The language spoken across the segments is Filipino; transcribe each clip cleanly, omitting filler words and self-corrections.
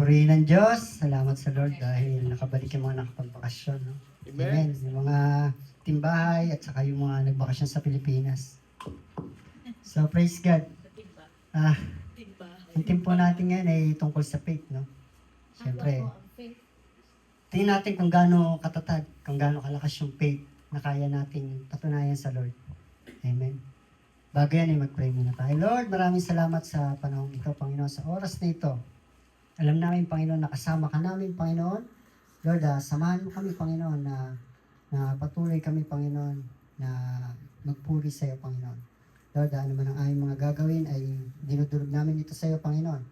Purihin ng Diyos. Salamat sa Lord dahil nakabalik yung mga nakapagbakasyon. No? Amen. Yung mga timbahay at saka yung mga nagbakasyon sa Pilipinas. So, praise God. Ah, ang team po natin ngayon ay tungkol sa faith, no? Siyempre, tingnan natin kung gaano katatag, kung gaano kalakas yung faith na kaya nating patunayan sa Lord. Amen. Bago yan ay mag-pray muna tayo. Lord, maraming salamat sa panahon ito, Panginoon, sa oras na ito. Alam namin, Panginoon, nakasama ka namin, Panginoon. Lord, samahan mo kami, Panginoon, na patuloy kami, Panginoon, na magpuri sa iyo, Panginoon. Lord, ano man ang aming mga gagawin ay dinudulog namin ito sa iyo, Panginoon,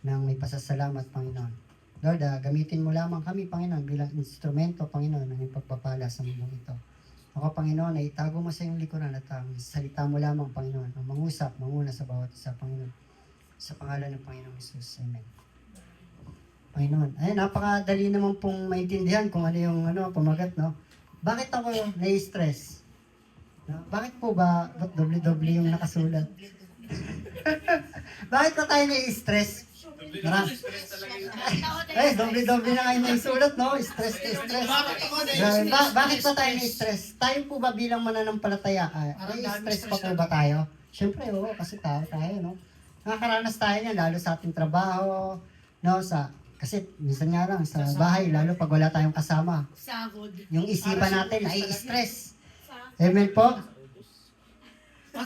nang may pasasalamat, Panginoon. Lord, gamitin mo lamang kami, Panginoon, bilang instrumento, Panginoon, ng iyong pagpapala sa mundong ito. Ako, Panginoon, ay itago mo sa iyong likuran at ang salita mo lamang, Panginoon, ang mangusap, manguna sa bawat isa, Panginoon. Sa pangalan ng Panginoong Jesus. Amen. Panginoon. Ay, napakadali naman pong maintindihan kung ano yung pamagat, no? Bakit ako nai-stress? No? Bakit po ba doble-doble yung nakasulat? Bakit pa tayo nai-stress? Eh, doble-doble na kayo naisulat, no? Stress to stress. Bakit pa tayo nai-stress? Tayo po ba bilang mananampalataya? Nai-stress pa po ba tayo? Siyempre, oo, kasi tao tayo, no? Nakakaranas tayo niyan, lalo sa ating trabaho, no? Kasi minsan nga lang sa bahay, lalo pag wala tayong kasama. Yung isipan natin ay stress. Amen po?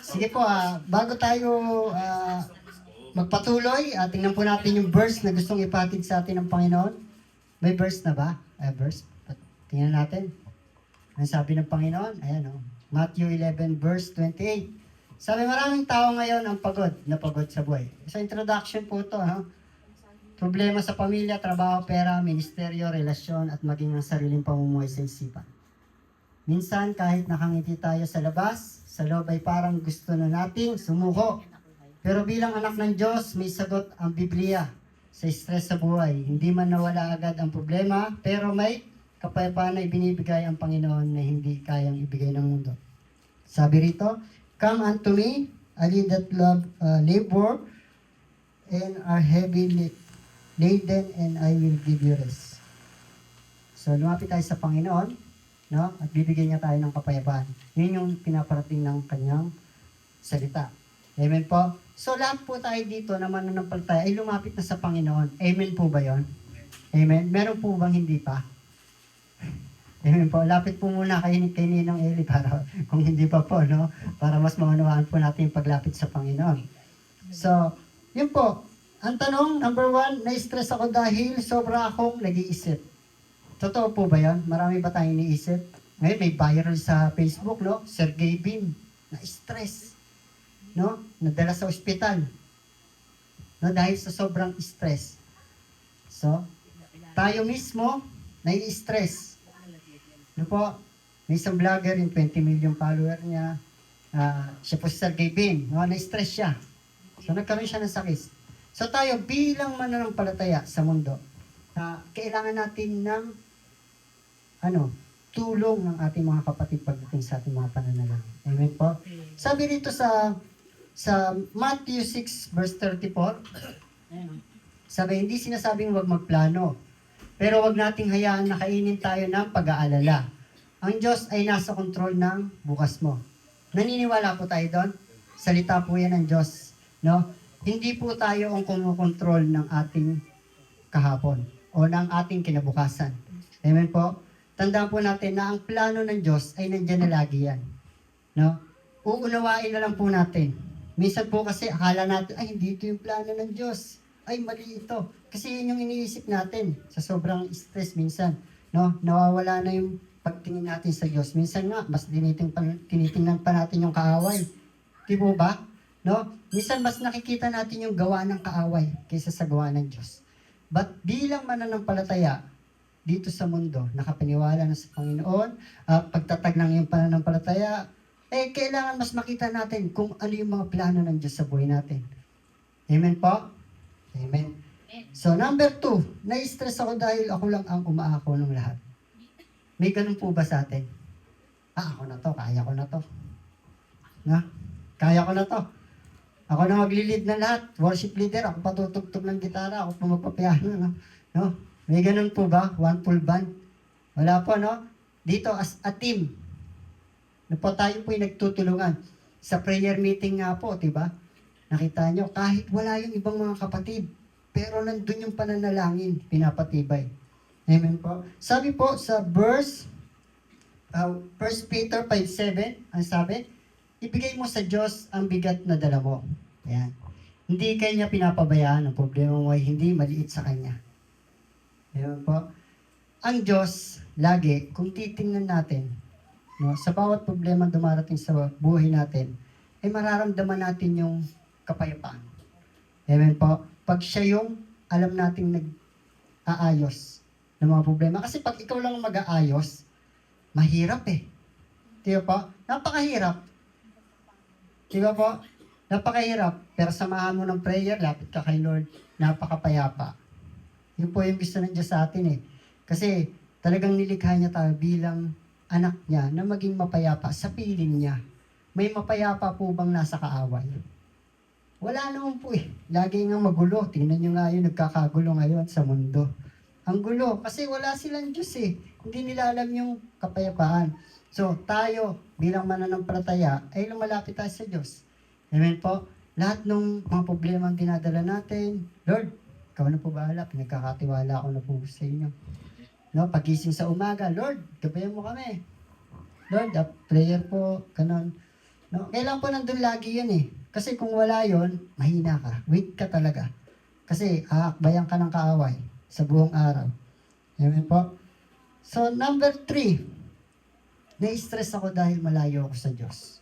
Sige po, bago tayo magpatuloy, tingnan po natin yung verse na gustong ipatid sa atin ng Panginoon. May verse na ba? Verse? Tingnan natin. Ang sabi ng Panginoon, ayan o. Matthew 11 verse 28. Sabi, maraming tao ngayon ang napagod sa buhay. Sa introduction po ito, ha? Problema sa pamilya, trabaho, pera, ministeryo, relasyon, at maging ang sariling pamumuhay sa isipan. Minsan, kahit nakangiti tayo sa labas, sa loob ay parang gusto na nating sumuko. Pero bilang anak ng Diyos, may sagot ang Biblia sa stress sa buhay. Hindi man nawala agad ang problema, pero may kapayapaan na ibinibigay ang Panginoon na hindi kayang ibigay ng mundo. Sabi rito, "Come unto me, all ye that labor and are heavy laden, and I will give you rest." So, lumapit tayo sa Panginoon, no? At bibigyan niya tayo ng kapayapaan. Yun yung pinaparating ng kanyang salita. Amen po? So, lahat po tayo dito na mananampalataya ay lumapit na sa Panginoon. Amen po ba yon? Amen? Meron po bang hindi pa? Amen po. Lapit po muna kay Ninong Eli para kung hindi pa po, no? Para mas maunawaan po natin yung paglapit sa Panginoon. So, yun po. Ang tanong, number 1, na-stress ako dahil sobra akong nag-iisip. Totoo po ba yan? Marami ba tayong iniisip? Ngayon, may viral sa Facebook, no? Sergey Bin, na-stress. No? Nadala sa ospital. No? Dahil sa sobrang stress. So, tayo mismo, nai-stress. Ano po? May isang vlogger, yung 20 million follower niya. Siya po si Sergey Bin. No? Na-stress siya. So, nagkaroon siya ng sakit. So tayo bilang mananampalataya sa mundo, kailangan natin ng tulong ng ating mga kapatid pagdating sa ating mga pananalangin. Amen po? Sabi dito sa Matthew 6 verse 34, sabi, hindi sinasabing huwag magplano, pero huwag nating hayaan na kainin tayo ng pag-aalala. Ang Diyos ay nasa kontrol ng bukas mo. Naniniwala po tayo doon? Salita po yan ng Diyos. No? Hindi po tayo ang kumukontrol ng ating kahapon o ng ating kinabukasan. Amen po? Tandaan po natin na ang plano ng Diyos ay nandiyan na lagi yan. No? Uunawain na lang po natin. Minsan po kasi akala natin, ay hindi ito yung plano ng Diyos. Ay mali ito. Kasi yun yung iniisip natin sa sobrang stress minsan. No? Nawawala na yung pagtingin natin sa Diyos. Minsan nga, mas tinitingnan pa natin yung kaaway. Di po ba? No? Minsan mas nakikita natin yung gawa ng kaaway kaysa sa gawa ng Diyos. But bilang mananampalataya dito sa mundo, nakapaniwala na sa Panginoon, pagtatag ng iyong pananampalataya, kailangan mas makita natin kung ano yung mga plano ng Diyos sa buhay natin. Amen po? Amen. So number 2, na-stress ako dahil ako lang ang umaako ng lahat. May ganun po ba sa atin? Ako na to, kaya ko na to. Na? Kaya ko na to. Ako na magli-lead ng lahat. Worship leader, ako patutugtog ng gitara, ako pa magpapiano, no? No? May ganun po ba? One full band? Wala po, no? Dito, as a team, na po tayo po yung nagtutulungan. Sa prayer meeting nga po, diba? Nakita nyo, kahit wala yung ibang mga kapatid, pero nandun yung pananalangin, pinapatibay. Amen po. Sabi po sa verse, 1 Peter 5:7, ang sabi, ibigay mo sa Diyos ang bigat na dala mo. Ayan. Hindi kanya pinapabayaan ang problema mo ay hindi maliit sa Kanya. Ayan po. Ang Diyos, lagi, kung titingnan natin, no, sa bawat problema dumarating sa buhay natin, ay mararamdaman natin yung kapayapaan. Amen po. Pag siya yung alam nating nag-aayos ng mga problema. Kasi pag ikaw lang mag-aayos, mahirap eh. Di ba po? Napakahirap. Di ba po? Napakahirap. Pero samahan mo ng prayer, lapit ka kay Lord, napakapayapa. Yun po yung gusto ng Diyos sa atin eh. Kasi talagang nilikha niya tayo bilang anak niya na maging mapayapa sa piling niya. May mapayapa po bang nasa kaaway? Wala naman po eh. Lagi nga magulo. Tingnan nyo nga yun, nagkakagulo ngayon sa mundo. Ang gulo, kasi wala silang Diyos eh. Hindi nila alam yung kapayapaan. So, tayo, bilang mananampalataya, ay lumalapit tayo sa Diyos. Amen po? Lahat ng mga problema ang dinadala natin, Lord, ikaw na po bahala, pinagkakatiwala ako na po sa inyo. No, pagising sa umaga, Lord, gabayan mo kami. Lord, prayer po, kanon. No, kailan po nandun lagi yan eh. Kasi kung wala yon, mahina ka. Weak ka talaga. Kasi aakbayan ka ng kaaway sa buong araw. Amen po? So, number 3, na-stress ako dahil malayo ako sa Diyos.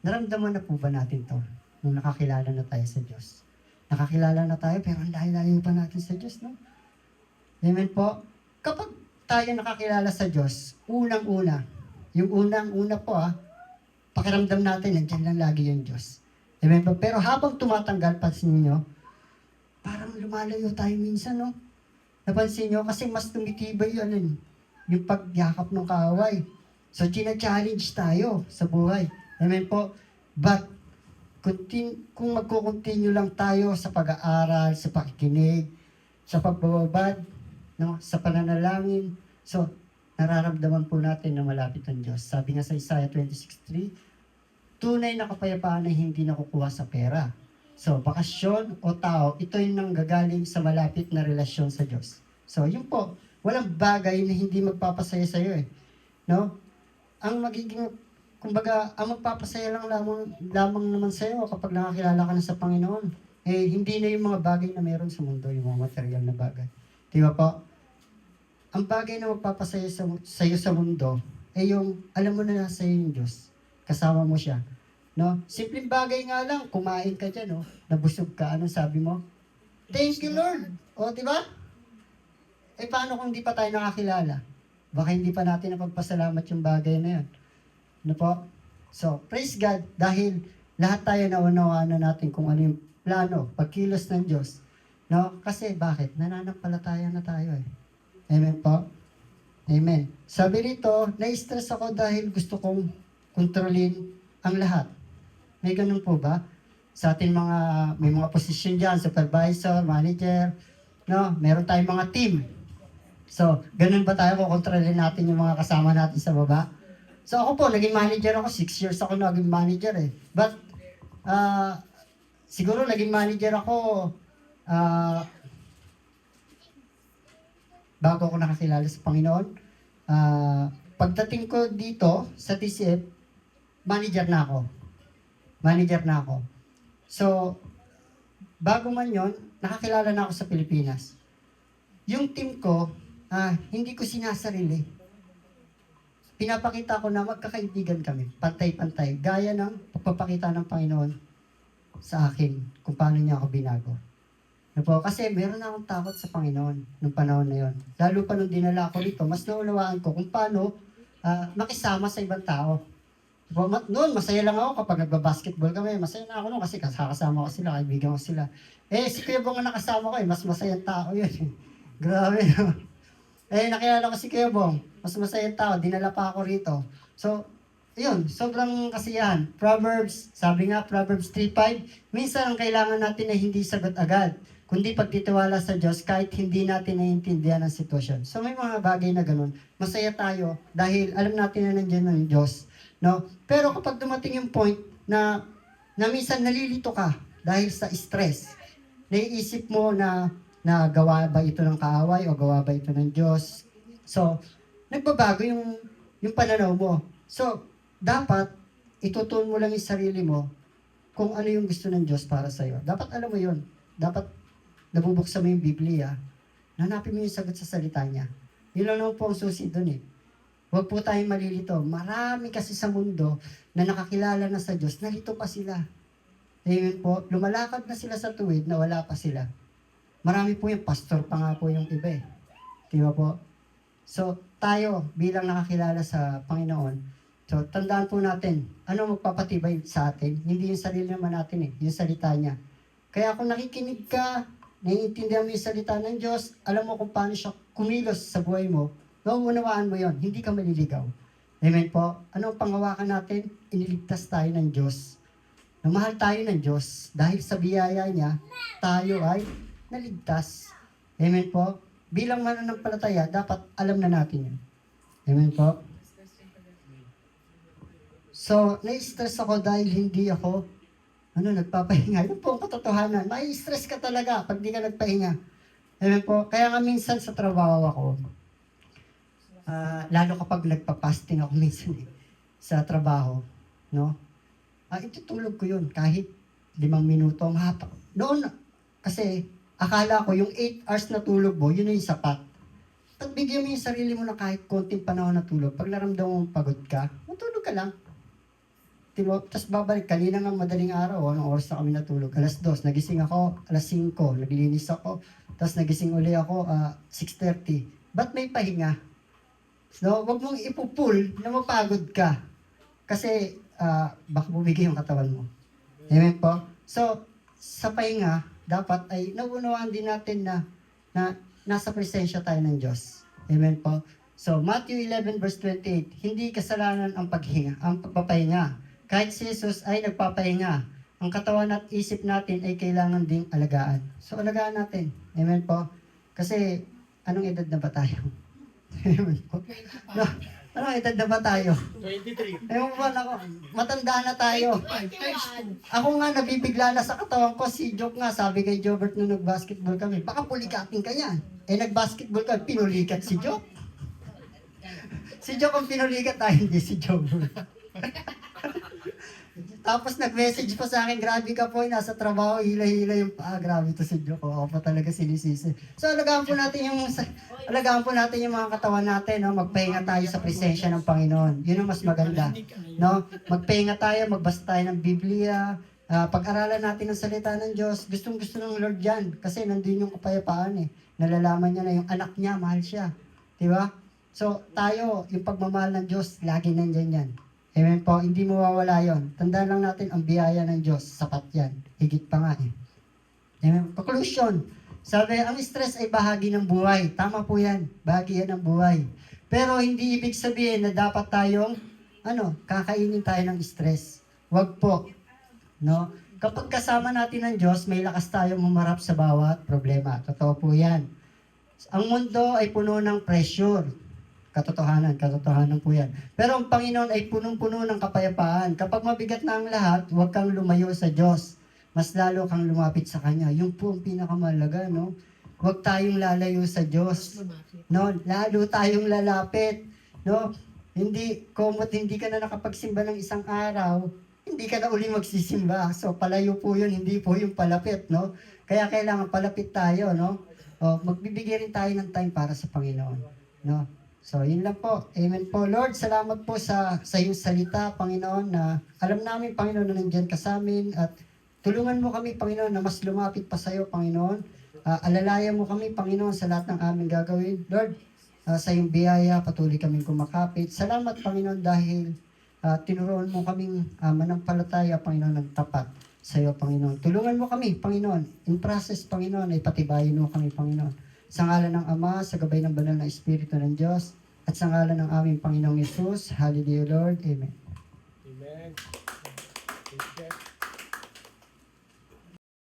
Naramdaman na po ba natin to nung nakakilala na tayo sa Diyos? Nakakilala na tayo pero ang layo-layo pa natin sa Diyos, no? Amen po? Kapag tayo nakakilala sa Diyos, unang-una, yung unang-una po pakiramdam natin, nandiyan lang lagi yung Diyos. Amen po? Pero habang tumatanggal, pansin niyo, parang lumalayo tayo minsan, no? Napansin niyo, kasi mas tumitibay yung pagyakap ng kaaway. So, challenge tayo sa buhay. Amen po? But, kung magkukontinue lang tayo sa pag-aaral, sa pakikinig, sa pagbababad, no, sa pananalangin, so, nararamdaman po natin na malapit ang Diyos. Sabi nga sa Isaiah 26:3, tunay na kapayapaan ay hindi nakukuha sa pera. So, bakasyon o tao, ito yung nanggagaling sa malapit na relasyon sa Diyos. So, yun po, walang bagay na hindi magpapasaya sa iyo eh. No? Ang magiging, kumbaga, ang magpapasaya lamang naman sa iyo kapag nakakilala ka na sa Panginoon. Eh, hindi na yung mga bagay na meron sa mundo, yung mga material na bagay. Di ba po? Ang bagay na magpapasaya sa iyo sa mundo ay yung alam mo na nasa iyo yung Diyos. Kasama mo siya. No? Simpleng bagay nga lang, kumain ka dyan, no? Nabusog ka, anong sabi mo? Thank you, Lord! O, di ba? Eh, paano kung hindi pa tayo nakakilala? Baka hindi pa natin napagpasalamat yung bagay na yun. Ano po? So, praise God, dahil lahat tayo naunawaan na natin kung ano yung plano, pagkilos ng Diyos. No? Kasi, bakit? Nananampalataya na tayo eh. Amen po? Amen. Sabi rito, na-stress ako dahil gusto kong kontrolin ang lahat. May ganun po ba? Sa atin may mga posisyon dyan, supervisor, manager, no? Meron tayong mga team. So, ganun ba tayo kukontrolin natin yung mga kasama natin sa baba? So, ako po, naging manager ako. 6 years ako naging manager eh. But, siguro naging manager ako, bago ako nakakilala sa Panginoon. Pagdating ko dito sa TCF, manager na ako. Manager na ako. So, bago man yon, nakakilala na ako sa Pilipinas. Yung team ko, hindi ko sinasarili. Pinapakita ko na magkakaibigan kami, pantay-pantay, gaya ng pagpapakita ng Panginoon sa akin kung paano niya ako binago. Kasi meron na akong takot sa Panginoon nung panahon na yon. Lalo pa nung dinala ako dito, mas naunawaan ko kung paano makisama sa ibang tao. Noon, masaya lang ako kapag nagbabasketball kami. Masaya na ako noon kasi kasama ko sila, kaibigan ko sila. Si Kuya Bong ang nakasama ko mas masayang tao yun. Grabe, no? Nakilala ko si Kuya Bong, mas masayang tao, dinala pa ako rito. So, yun, sobrang kasiyahan. Proverbs, sabi nga, Proverbs 3:5, minsan ang kailangan natin ay hindi sagot agad, kundi pagtitiwala sa Diyos kahit hindi natin naiintindihan ang sitwasyon. So may mga bagay na ganun. Masaya tayo dahil alam natin na nandiyan ang Diyos. No? Pero kapag dumating yung point na minsan nalilito ka dahil sa stress, naiisip mo na gawa ba ito ng kaaway o gawa ba ito ng Diyos. So, nagbabago yung pananaw mo. So, dapat itutuon mo lang yung sarili mo kung ano yung gusto ng Diyos para sa iyo. Dapat alam mo yun. Dapat nabubuksan mo yung Biblia. Hanapin mo yung sagot sa salita niya. Yun lang naman po ang susi doon eh. Huwag po tayong malilito. Marami kasi sa mundo na nakakilala na sa Diyos, nalito pa sila. Amen po. Lumalakad na sila sa tuwid na wala pa sila. Marami po yung pastor pa nga po yung iba eh. Di ba po? So, tayo bilang nakakilala sa Panginoon, so tandaan po natin, ano magpapatibay sa atin? Hindi yung sarili naman natin eh, yung salita niya. Kaya kung nakikinig ka, naiintindihan mo yung salita ng Diyos, alam mo kung paano siya kumilos sa buhay mo, nauunawaan mo yon, hindi ka maliligaw. Amen po? Ano ang panghawakan natin? Iniligtas tayo ng Diyos. Na mahal tayo ng Diyos dahil sa biyaya niya, tayo ay naligtas. Amen po? Bilang mananampalataya, dapat alam na natin yun. Amen po? So, nai-stress ako dahil hindi ako nagpapahinga. Yun po ang katotohanan. Mai-stress ka talaga pag di ka nagpahinga. Amen po? Kaya nga minsan sa trabaho ako, lalo kapag nagpa-fasting ako minsan sa trabaho, no? Itutulog ko yun kahit 5 minuto ang hapa. Noon, kasi akala ko yung 8 hours na tulog mo, yun na yung sapat. Pagbigyan mo yung sarili mo na kahit konting panahon na tulog, pag naramdaman mo pagod ka, matulog ka lang. Diba? Tapos babalik, kanina nga madaling araw, anong oras na kami natulog? 2:00, nagising ako, 5:00, naglinis ako, tapos nagising uli ako, 6:30. Ba't may pahinga? So, wag mong ipupul na mapagod ka. Kasi, baka bumigay yung katawan mo. Amen po? So, sa pahinga, dapat ay nauunawaan din natin na nasa presensya tayo ng Diyos. Amen po? So, Matthew 11 verse 28, hindi kasalanan ang paghinga, ang pagpapahinga. Kahit si Jesus ay nagpapahinga, ang katawan at isip natin ay kailangan ding alagaan. So, alagaan natin. Amen po? Kasi, anong edad na ba tayo? Amen po? No, anong edad na ba tayo? 23. Ewan ba ako, matanda na tayo. Ako nga, nabibigla na sa katawan ko. Si Joke nga, sabi kay Jobert nung nag-basketball kami, baka pulikatin ka yan. Nag-basketball ka, pinulikat si Joke. Si Joke ang pinulikat, hindi si Jobert. Tapos nag-message pa sa akin, grabe ka po, nasa trabaho, hila-hila yung grabe to si Joke. Ako pa talaga sinisisi. So, alagaan po natin yung mga katawan natin, no? Magpahinga tayo sa presensya ng Panginoon. Yun ang mas maganda. No? Magpahinga tayo, magbasa tayo ng Biblia, pag-aralan natin ang salita ng Diyos. Gustong-gusto ng Lord yan. Kasi nandun yung kapayapaan eh. Nalalaman niya na yung anak niya, mahal siya. Diba? So, tayo, yung pagmamahal ng Diyos, lagi nandyan yan. Amen po, hindi mawawala yon. Tandaan lang natin, ang biyaya ng Diyos, sapat yan. Higit pa nga eh. Amen. Conclusion, sabi, ang stress ay bahagi ng buhay. Tama po yan, bahagi yan ng buhay. Pero hindi ibig sabihin na dapat tayong, kakainin tayo ng stress. Wag po. No? Kapag kasama natin ng Diyos, may lakas tayong humarap sa bawat problema. Totoo po yan. Ang mundo ay puno ng pressure. Katotohanan po yan. Pero ang Panginoon ay punong-puno ng kapayapaan. Kapag mabigat na ang lahat, huwag kang lumayo sa Diyos. Mas lalo kang lumapit sa Kanya. Yung po ang pinakamalaga, no? Huwag tayong lalayo sa Diyos. No? Lalo tayong lalapit. No? Hindi ka na nakapagsimba ng isang araw, hindi ka na uli magsisimba. So, palayo po yun, hindi po yung palapit, no? Kaya kailangan palapit tayo, no? Magbibigay rin tayo ng time para sa Panginoon, no? So, yun lang po. Amen po. Lord, salamat po sa iyong salita, Panginoon, na alam namin, Panginoon, na nandiyan ka sa amin at tulungan mo kami, Panginoon, na mas lumapit pa sa iyo, Panginoon. Alalayan mo kami, Panginoon, sa lahat ng aming gagawin. Lord, sa iyong biyaya, patuloy kaming kumakapit. Salamat, Panginoon, dahil tinuruan mo kaming manampalataya, Panginoon, ng tapat sa iyo, Panginoon. Tulungan mo kami, Panginoon. In process, Panginoon, ay patibayin mo kami, Panginoon. Sa ngalan ng Ama, sa gabay ng banal na Espiritu ng Diyos, at sa ngalan ng aming Panginoong Yesus, hallelujah, Lord. Amen. Amen.